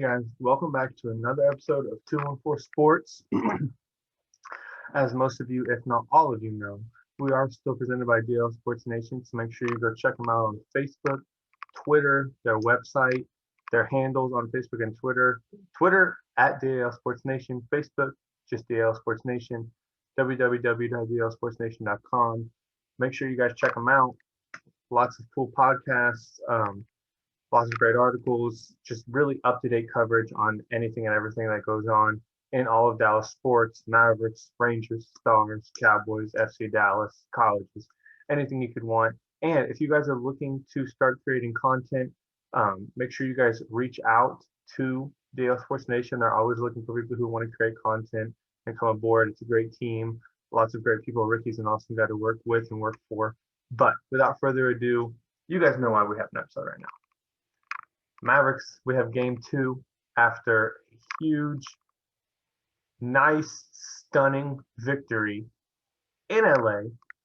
guys, welcome back to another episode of 214 Sports. As most of you, if not all of you know, we are still presented by DL Sports Nation, so make sure you go check them out on Facebook, Twitter, their website, their handles on Facebook and Twitter. Twitter at DL Sports Nation, Facebook just DL Sports Nation, www.dlsportsnation.com. Make sure you guys check them out. Lots of cool podcasts. Lots of great articles, just really up-to-date coverage on anything and everything that goes on in all of Dallas sports, Mavericks, Rangers, Stars, Cowboys, FC Dallas, colleges, anything you could want. And if you guys are looking to start creating content, make sure you guys reach out to DL Sports Nation. They're always looking for people who want to create content and come aboard. It's a great team. Lots of great people. Ricky's an awesome guy to work with and work for. But without further ado, you guys know why we have an episode right now. Mavericks, we have game 2 after a huge, nice, stunning victory in LA,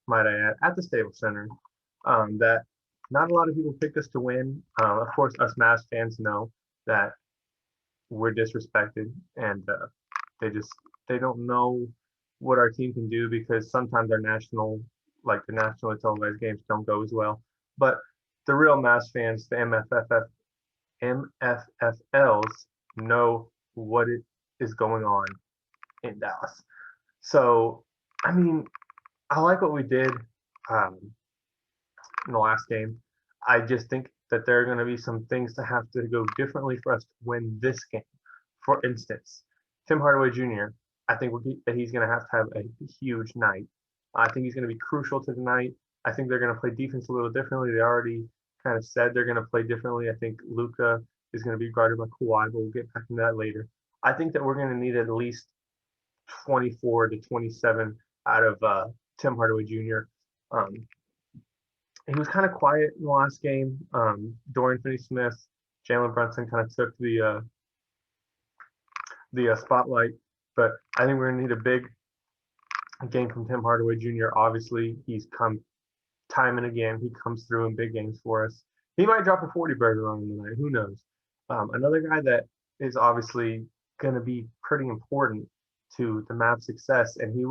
might I add, at the Staples Center, that not a lot of people picked us to win. Of course, us Mavs fans know that we're disrespected, and they don't know what our team can do because sometimes the nationally televised games don't go as well. But the real Mavs fans, the MFFLs know what it is going on in Dallas. So, I mean, I like what we did in the last game. I just think that there are going to be some things that have to go differently for us to win this game. For instance, Tim Hardaway Jr., I think that he's going to have a huge night. I think he's going to be crucial to the night. I think they're going to play defense a little differently. They already kind of said they're going to play differently. I think Luka is going to be guarded by Kawhi, but we'll get back into that later. I think that we're going to need at least 24 to 27 out of Tim Hardaway Jr. He was kind of quiet in the last game. Dorian Finney-Smith, Jalen Brunson kind of took the spotlight, but I think we're going to need a big game from Tim Hardaway Jr. Obviously, he's come time and again. He comes through in big games for us. He might drop a 40 burger on him tonight. Who knows? Another guy that is obviously going to be pretty important to the Mavs' success, and he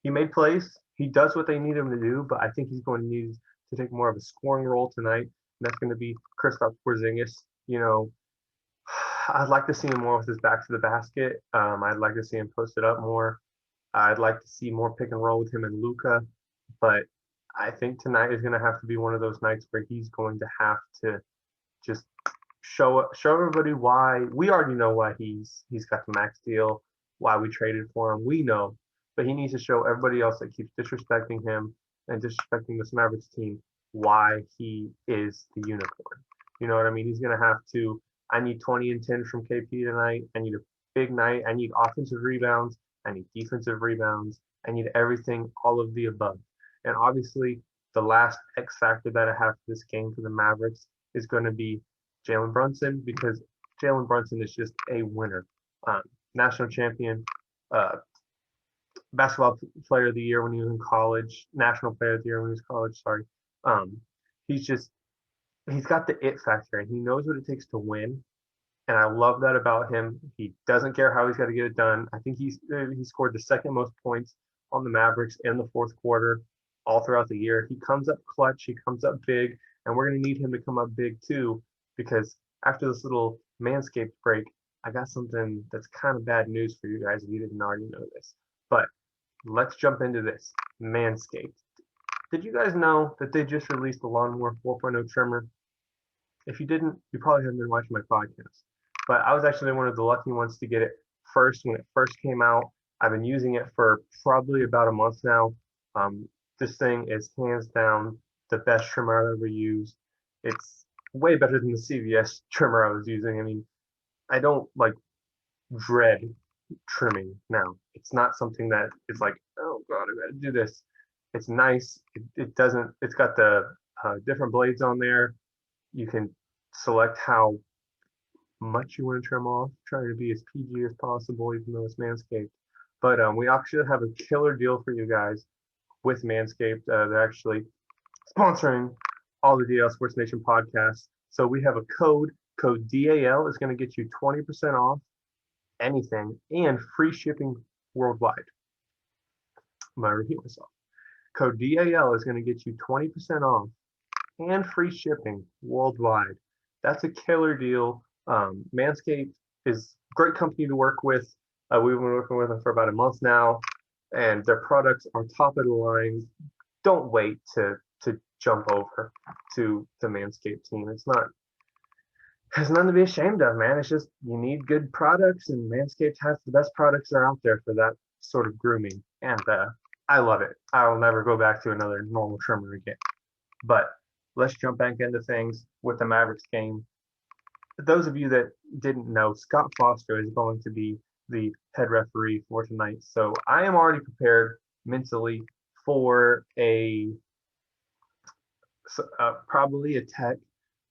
made plays. He does what they need him to do, but I think he's going to need to take more of a scoring role tonight, and that's going to be Kristaps Porzingis. You know, I'd like to see him more with his back to the basket. I'd like to see him post it up more. I'd like to see more pick and roll with him and Luka, but I think tonight is going to have to be one of those nights where he's going to have to just show everybody why. We already know why he's got the max deal, why we traded for him. We know, but he needs to show everybody else that keeps disrespecting him and disrespecting this Mavericks team why he is the unicorn. You know what I mean? He's going to have to. I need 20 and 10 from KP tonight. I need a big night. I need offensive rebounds. I need defensive rebounds. I need everything, all of the above. And obviously, the last X factor that I have for this game for the Mavericks is going to be Jalen Brunson, because Jalen Brunson is just a winner. National champion, basketball player of the year when he was in college, national player of the year when he was in college, sorry. He's got the it factor, and he knows what it takes to win. And I love that about him. He doesn't care how he's got to get it done. I think he scored the second most points on the Mavericks in the fourth quarter all throughout the year. He comes up clutch, he comes up big, and we're going to need him to come up big too, because after this little Manscaped break, I got something that's kind of bad news for you guys if you didn't already know this. But let's jump into this. Manscaped. Did you guys know that they just released the Lawnmower 4.0 trimmer? If you didn't, you probably haven't been watching my podcast. But I was actually one of the lucky ones to get it first when it first came out. I've been using it for probably about a month now. This thing is hands down the best trimmer I've ever used. It's way better than the CVS trimmer I was using. I mean, I don't dread trimming now. It's not something that is like, oh God, I gotta do this. It's nice. It's got the different blades on there. You can select how much you want to trim off, trying to be as PG as possible, even though it's Manscaped. But we actually have a killer deal for you guys with Manscaped. They're actually sponsoring all the DL Sports Nation podcasts. So we have a code Code DAL is going to get you 20% off anything and free shipping worldwide. I'm going to repeat myself. Code DAL is going to get you 20% off and free shipping worldwide. That's a killer deal. Manscaped is a great company to work with. We've been working with them for about a month now, and their products are top of the line. Don't wait to jump over to the Manscaped team. Has nothing to be ashamed of, man. It's just you need good products, and Manscaped has the best products that are out there for that sort of grooming. And I love it. I will never go back to another normal trimmer again. But let's jump back into things with the Mavericks game. Those of you that didn't know, Scott Foster is going to be the head referee for tonight. So I am already prepared mentally for probably a tech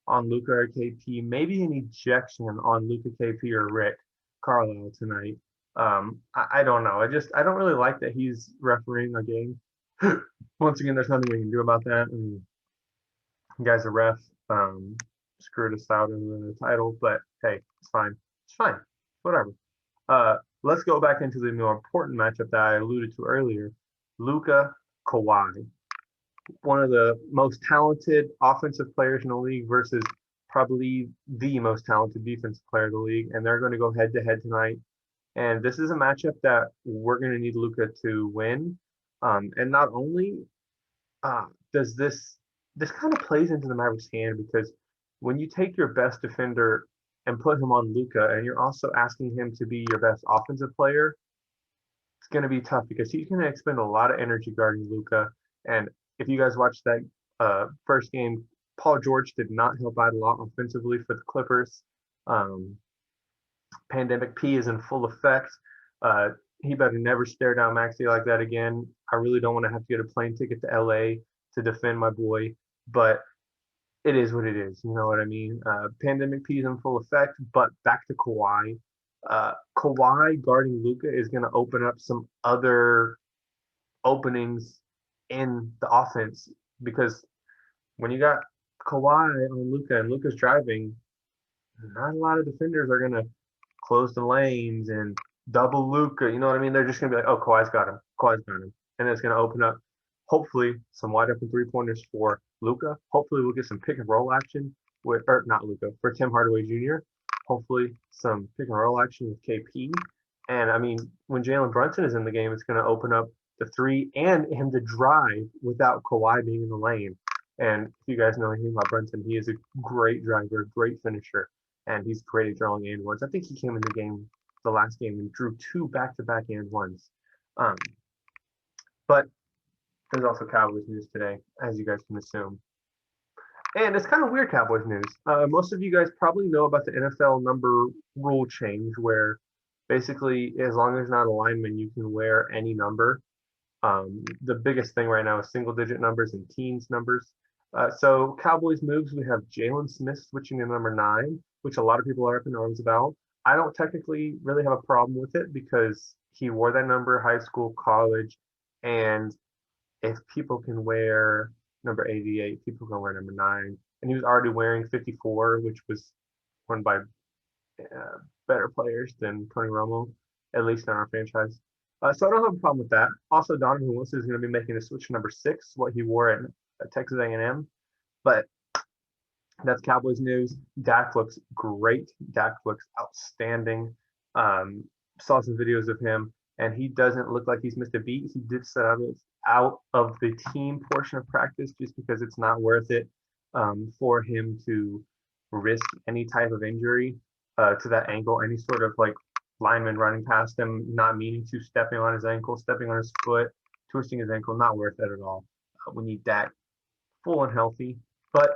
on Luka or KP, maybe an ejection on Luka, KP, or Rick Carlisle tonight. I don't know. I don't really like that he's refereeing a game. Once again, there's nothing we can do about that. I mean, the guy's a ref. Screwed us out in the title, but hey, it's fine. It's fine. Whatever. Let's go back into the more important matchup that I alluded to earlier. Luka, Kawhi. One of the most talented offensive players in the league versus probably the most talented defensive player in the league, and they're going to go head-to-head tonight. And this is a matchup that we're going to need Luka to win. And not only does this kind of plays into the Mavericks' hand, because when you take your best defender and put him on Luka, and you're also asking him to be your best offensive player, it's going to be tough because he's going to expend a lot of energy guarding Luka. And if you guys watched that first game, Paul George did not help out a lot offensively for the Clippers. Pandemic P is in full effect. He better never stare down Maxey like that again. I really don't want to have to get a plane ticket to LA to defend my boy, but it is what it is. You know what I mean? Pandemic P is in full effect, but back to Kawhi. Kawhi guarding Luka is going to open up some other openings in the offense, because when you got Kawhi on Luka and Luka's driving, not a lot of defenders are going to close the lanes and double Luka. You know what I mean? They're just going to be like, oh, Kawhi's got him. Kawhi's got him. And it's going to open up, hopefully, some wide open three-pointers for Luka. Hopefully, we'll get some pick and roll action for Tim Hardaway Jr. Hopefully, some pick and roll action with KP. And I mean, when Jalen Brunson is in the game, it's going to open up the three and him to drive without Kawhi being in the lane. And if you guys know anything about Brunson, he is a great driver, great finisher, and he's great at drawing and ones. I think he came in the last game, and drew 2 back-to-back and ones. But there's also Cowboys news today, as you guys can assume. And it's kind of weird Cowboys news. Most of you guys probably know about the NFL number rule change, where basically, as long as not a lineman, you can wear any number. The biggest thing right now is single-digit numbers and teens numbers. So Cowboys moves, we have Jalen Smith switching to number 9, which a lot of people are up in arms about. I don't technically really have a problem with it because he wore that number high school, college, and if people can wear number 88, people can wear number 9. And he was already wearing 54, which was worn by better players than Tony Romo, at least in our franchise. So I don't have a problem with that. Also, Donovan Wilson is going to be making a switch to number 6, what he wore at Texas A&M. But that's Cowboys news. Dak looks great. Dak looks outstanding. Saw some videos of him, and he doesn't look like he's missed a beat. He did set out of the team portion of practice just because it's not worth it for him to risk any type of injury to that ankle, any sort of like lineman running past him, not meaning to, stepping on his ankle, stepping on his foot, twisting his ankle, not worth it at all. We need Dak full and healthy. But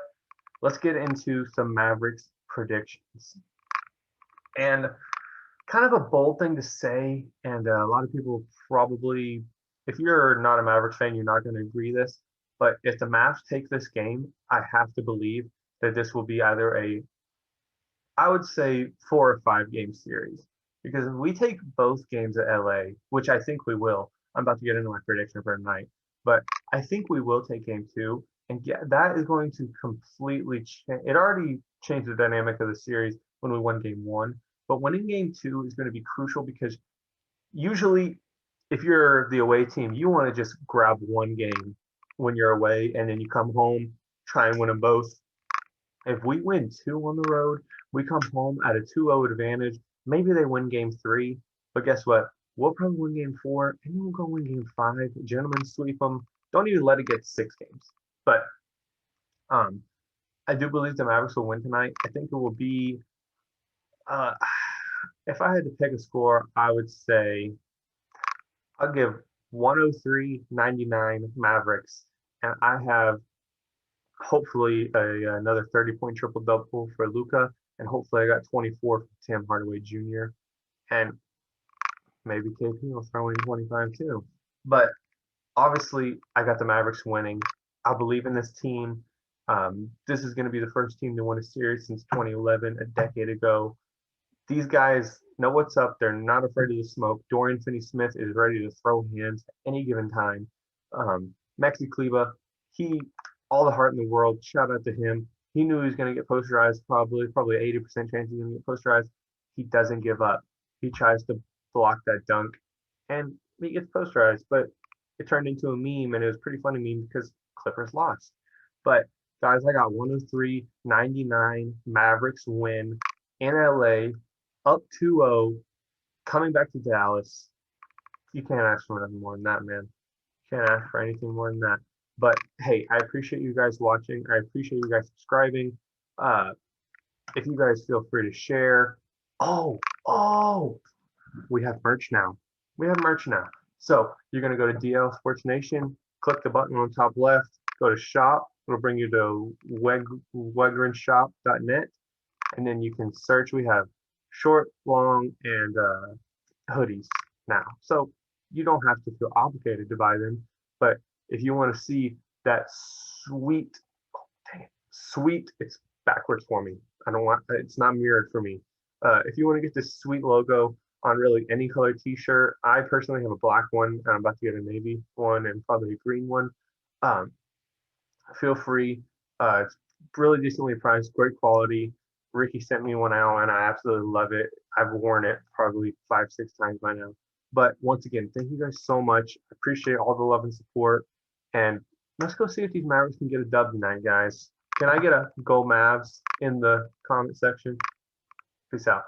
let's get into some Mavericks predictions. And kind of a bold thing to say, and a lot of people probably, if you're not a Mavericks fan, you're not going to agree this, but if the Mavs take this game, I have to believe that this will be either I would say 4 or 5 game series. Because if we take both games at LA, which I think we will, I'm about to get into my prediction for tonight, but I think we will take game 2, And yeah, that is going to completely change. It already changed the dynamic of the series when we won game one, but winning game two is going to be crucial because usually if you're the away team, you want to just grab one game when you're away and then you come home, try and win them both. If we win two on the road, we come home at a 2-0 advantage. Maybe they win game three, but guess what? We'll probably win game four, and then we'll go win game five. Gentlemen, sweep them. Don't even let it get 6 games. But um, I do believe the Mavericks will win tonight. I think it will be, uh, if I had to pick a score, I would say I'll give 103-99 Mavericks, and I have hopefully another 30-point triple double for Luka, and hopefully I got 24 for Tim Hardaway Jr. and maybe KP will throw in 25 too. But obviously, I got the Mavericks winning. I believe in this team. This is going to be the first team to win a series since 2011, a decade ago. These guys know what's up. They're not afraid of the smoke. Dorian Finney-Smith is ready to throw hands at any given time. Maxi Kleba, all the heart in the world. Shout out to him. He knew he was going to get posterized, probably 80% chance he's going to get posterized. He doesn't give up. He tries to block that dunk, and he gets posterized. But it turned into a meme, and it was a pretty funny meme because Clippers lost. But guys, I got 103-99 Mavericks win in LA, up 2-0, coming back to Dallas. You can't ask for nothing more than that, man. You can't ask for anything more than that. But hey, I appreciate you guys watching. I appreciate you guys subscribing. If you guys feel free to share. Oh, we have merch now. So you're gonna go to DL Sports Nation, click the button on the top left, go to shop. It'll bring you to wegrenshop.net, and then you can search. We have short, long, and hoodies now. So you don't have to feel obligated to buy them, but if you want to see that sweet, it's backwards for me. It's not mirrored for me. If you want to get this sweet logo on really any color t-shirt, I personally have a black one, and I'm about to get a navy one and probably a green one. Feel free. It's really decently priced, great quality. Ricky sent me one out, and I absolutely love it. I've worn it probably 5-6 times by now. But once again, thank you guys so much. I appreciate all the love and support. And let's go see if these Mavericks can get a dub tonight, guys. Can I get a go Mavs in the comment section? Peace out.